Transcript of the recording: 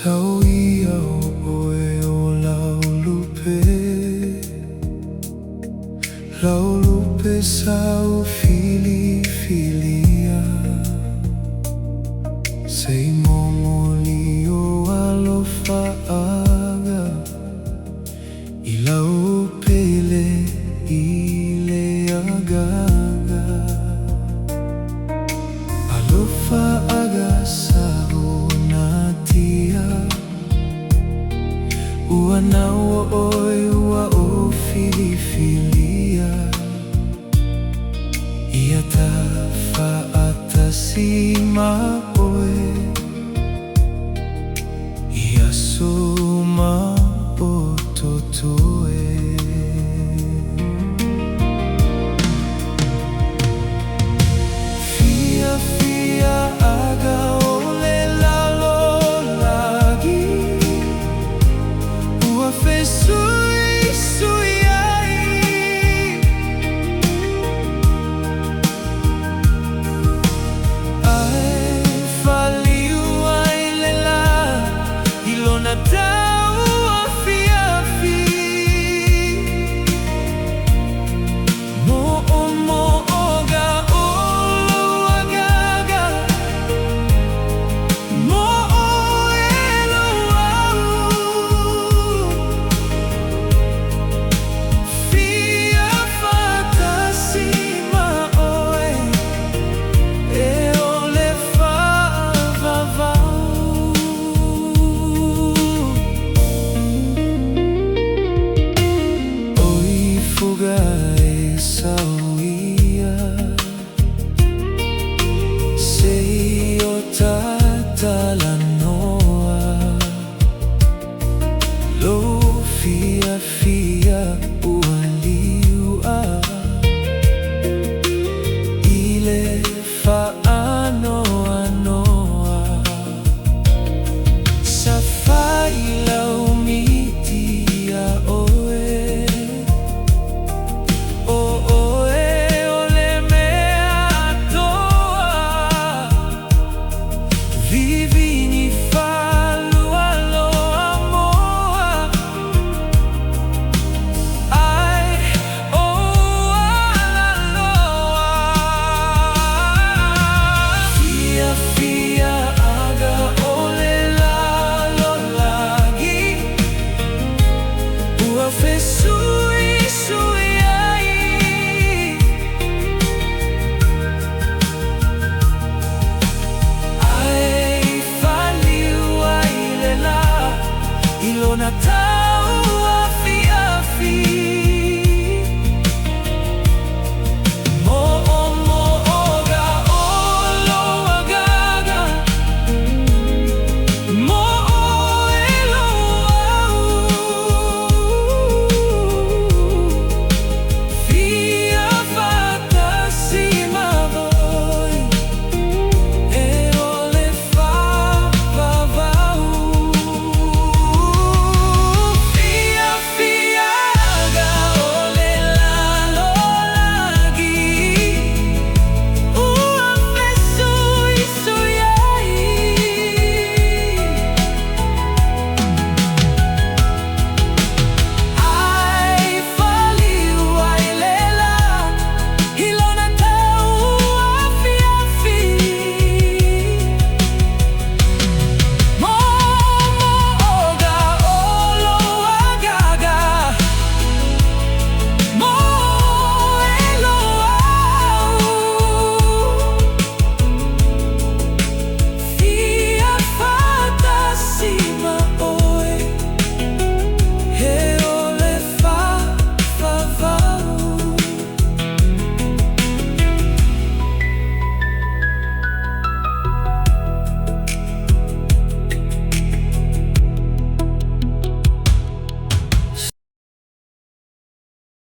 Sauia oe o laulupe sau fili-filia sei momoli o alofa aga I laupele ile agaga alofa aga Samoan tia ua naua oi ua o fili-filia ia tafaatasi oe ia soma o totoe fia aga ole lalolagi ua fesui ai ai faliu ai lela ilona tau afi mo oga olo agaga mo elo au fia fatasi oe e ole favavau oi fuga e sauia sei o tatalan